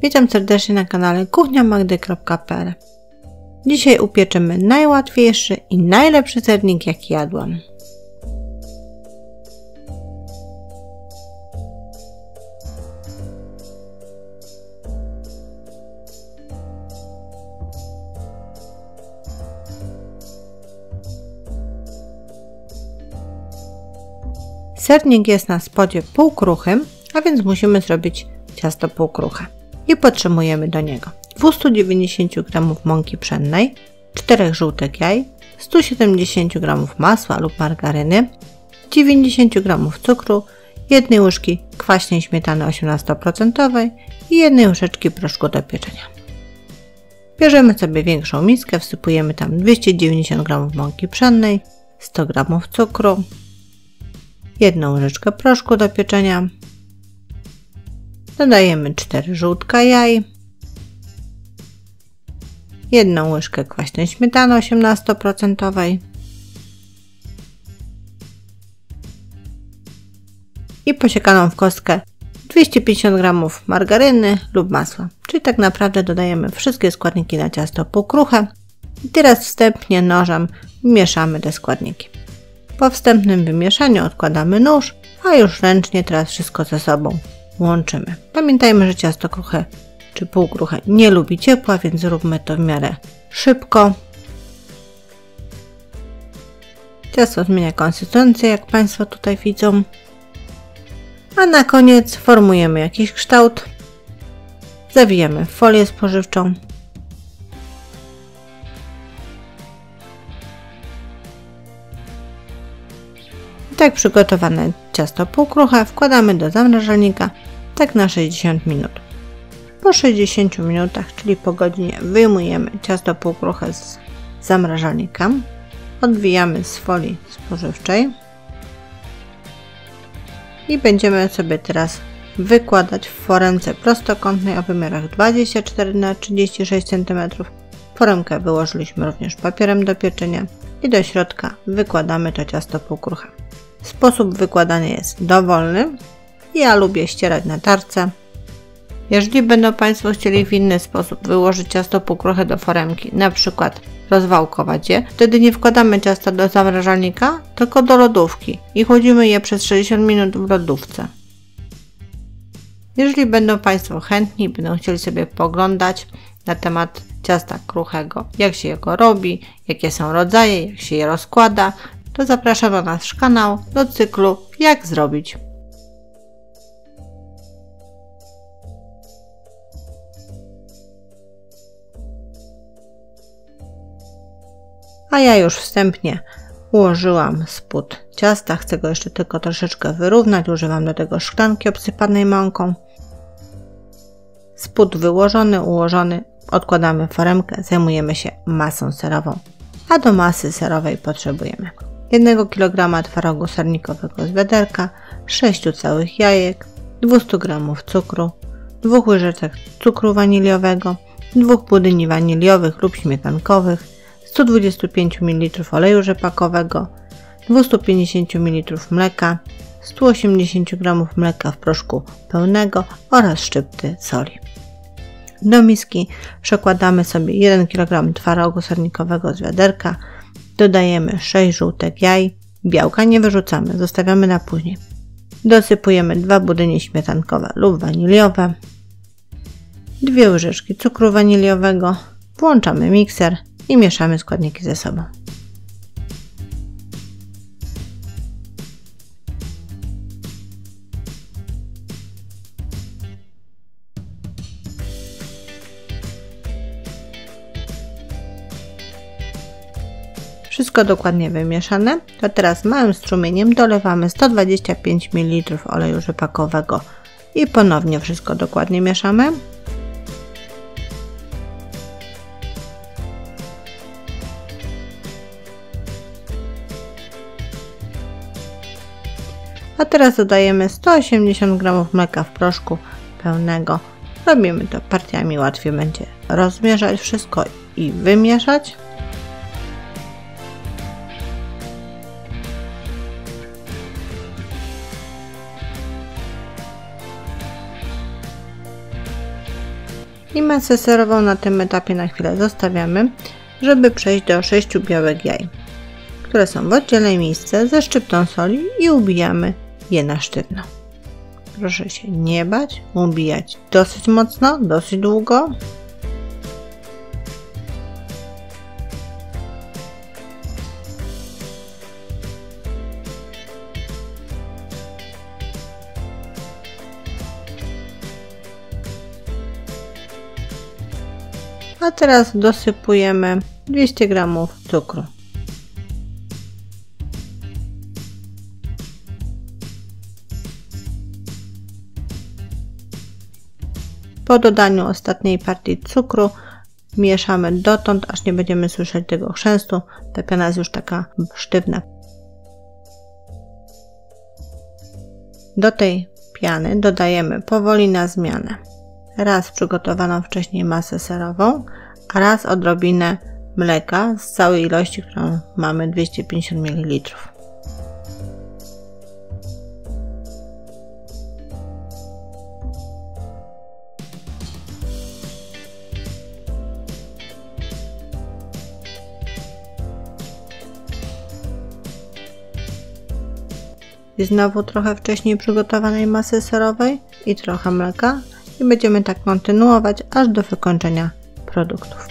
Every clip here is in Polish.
Witam serdecznie na kanale kuchniamagdy.pl. Dzisiaj upieczymy najłatwiejszy i najlepszy sernik, jaki jadłam. Sernik jest na spodzie półkruchym, a więc musimy zrobić ciasto półkruche. I potrzebujemy do niego 290 g mąki pszennej, 4 żółtek jaj, 170 g masła lub margaryny, 90 g cukru, 1 łyżki kwaśnej śmietany 18% i 1 łyżeczki proszku do pieczenia. Bierzemy sobie większą miskę, wsypujemy tam 290 g mąki pszennej, 100 g cukru, 1 łyżeczkę proszku do pieczenia, dodajemy 4 żółtka jaj, 1 łyżkę kwaśnej śmietany 18% i posiekaną w kostkę 250 g margaryny lub masła. Czyli tak naprawdę dodajemy wszystkie składniki na ciasto półkruche i teraz wstępnie nożem mieszamy te składniki. Po wstępnym wymieszaniu odkładamy nóż, a już ręcznie teraz wszystko ze sobą łączymy. Pamiętajmy, że ciasto kruche czy półkruche nie lubi ciepła, więc zróbmy to w miarę szybko. Ciasto zmienia konsystencję, jak Państwo tutaj widzą. A na koniec formujemy jakiś kształt. Zawijamy w folię spożywczą. Tak przygotowane ciasto półkruche wkładamy do zamrażalnika tak na 60 minut. Po 60 minutach, czyli po godzinie, wyjmujemy ciasto półkruche z zamrażalnika. Odwijamy z folii spożywczej i będziemy sobie teraz wykładać w foremce prostokątnej o wymiarach 24 x 36 cm. Foremkę wyłożyliśmy również papierem do pieczenia i do środka wykładamy to ciasto półkruche. Sposób wykładania jest dowolny. Ja lubię ścierać na tarce. Jeżeli będą Państwo chcieli w inny sposób wyłożyć ciasto półkruche do foremki, na przykład rozwałkować je, wtedy nie wkładamy ciasta do zamrażalnika, tylko do lodówki i chłodzimy je przez 60 minut w lodówce. Jeżeli będą Państwo chętni, będą chcieli sobie poglądać na temat ciasta kruchego, jak się go robi, jakie są rodzaje, jak się je rozkłada, to zapraszam na nasz kanał do cyklu Jak zrobić. A ja już wstępnie ułożyłam spód ciasta, chcę go jeszcze tylko troszeczkę wyrównać, używam do tego szklanki obsypanej mąką. Spód wyłożony, ułożony, odkładamy foremkę, zajmujemy się masą serową. A do masy serowej potrzebujemy 1 kg twarogu sernikowego z wiaderka, 6 całych jajek, 200 g cukru, 2 łyżeczek cukru waniliowego, 2 budyni waniliowych lub śmietankowych, 125 ml oleju rzepakowego, 250 ml mleka, 180 g mleka w proszku pełnego oraz szczypty soli. Do miski przekładamy sobie 1 kg twarogu sernikowego z wiaderka, dodajemy 6 żółtek jaj, białka nie wyrzucamy, zostawiamy na później. Dosypujemy 2 budynie śmietankowe lub waniliowe, 2 łyżeczki cukru waniliowego, włączamy mikser i mieszamy składniki ze sobą. Wszystko dokładnie wymieszane, to teraz małym strumieniem dolewamy 125 ml oleju rzepakowego i ponownie wszystko dokładnie mieszamy. A teraz dodajemy 180 g mleka w proszku pełnego. Robimy to partiami, łatwiej będzie rozmieszać wszystko i wymieszać. I masę serową na tym etapie na chwilę zostawiamy, żeby przejść do 6 białek jaj, które są w oddzielnej misce ze szczyptą soli i ubijamy je na sztywno. Proszę się nie bać, ubijać dosyć mocno, dosyć długo. A teraz dosypujemy 200 g cukru. Po dodaniu ostatniej partii cukru mieszamy dotąd, aż nie będziemy słyszeć tego chrzęstu. Ta piana jest już taka sztywna. Do tej piany dodajemy powoli na zmianę raz przygotowaną wcześniej masę serową, a raz odrobinę mleka z całej ilości, którą mamy 250 ml. I znowu trochę wcześniej przygotowanej masy serowej i trochę mleka i będziemy tak kontynuować aż do wykończenia produktów.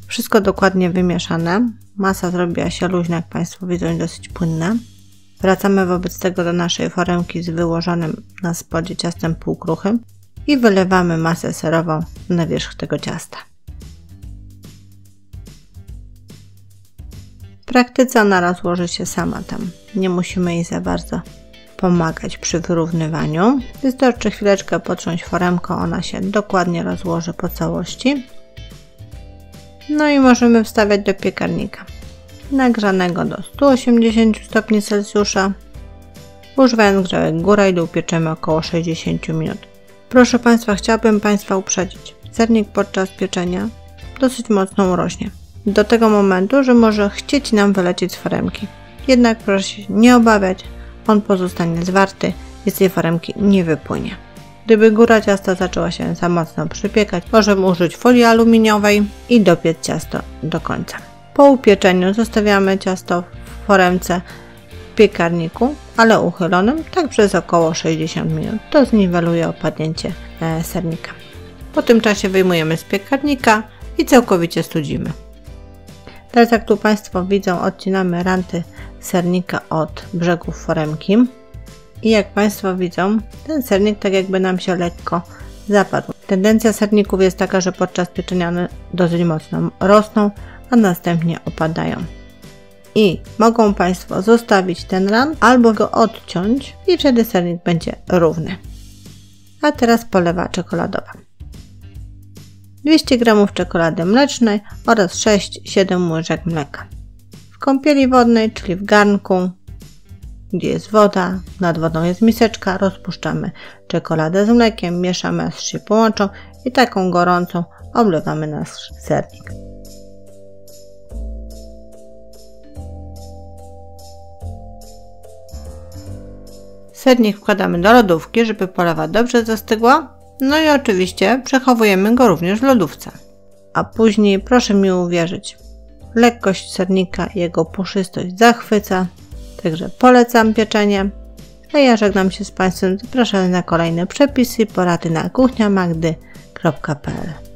Wszystko dokładnie wymieszane. Masa zrobiła się luźna, jak Państwo widzą, dosyć płynna. Wracamy wobec tego do naszej foremki z wyłożonym na spodzie ciastem półkruchym i wylewamy masę serową na wierzch tego ciasta. W praktyce ona rozłoży się sama tam. Nie musimy jej za bardzo pomagać przy wyrównywaniu. Wystarczy chwileczkę potrząść foremką, ona się dokładnie rozłoży po całości. No i możemy wstawiać do piekarnika nagrzanego do 180 stopni Celsjusza. Używając grzałek góra i dół pieczemy około 60 minut. Proszę Państwa, chciałabym Państwa uprzedzić. Sernik podczas pieczenia dosyć mocno urośnie. Do tego momentu, że może chcieć nam wylecieć z foremki. Jednak proszę się nie obawiać, on pozostanie zwarty i z tej foremki nie wypłynie. Gdyby góra ciasta zaczęła się za mocno przypiekać, możemy użyć folii aluminiowej i dopiec ciasto do końca. Po upieczeniu zostawiamy ciasto w foremce w piekarniku, ale uchylonym, tak przez około 60 minut. To zniweluje opadnięcie sernika. Po tym czasie wyjmujemy z piekarnika i całkowicie studzimy. Teraz, jak tu Państwo widzą, odcinamy ranty sernika od brzegów foremki. I jak Państwo widzą, ten sernik tak jakby nam się lekko zapadł. Tendencja serników jest taka, że podczas pieczenia one dosyć mocno rosną, a następnie opadają. I mogą Państwo zostawić ten rant albo go odciąć i wtedy sernik będzie równy. A teraz polewa czekoladowa. 200 g czekolady mlecznej oraz 6-7 łyżek mleka. W kąpieli wodnej, czyli w garnku, gdzie jest woda, nad wodą jest miseczka, rozpuszczamy czekoladę z mlekiem, mieszamy, aż się połączą i taką gorącą oblewamy nasz sernik. Sernik wkładamy do lodówki, żeby polewa dobrze zastygła, no i oczywiście przechowujemy go również w lodówce. A później, proszę mi uwierzyć, lekkość sernika i jego puszystość zachwyca. Także polecam pieczenie, a ja żegnam się z Państwem, zapraszam na kolejne przepisy i porady na kuchniamagdy.pl.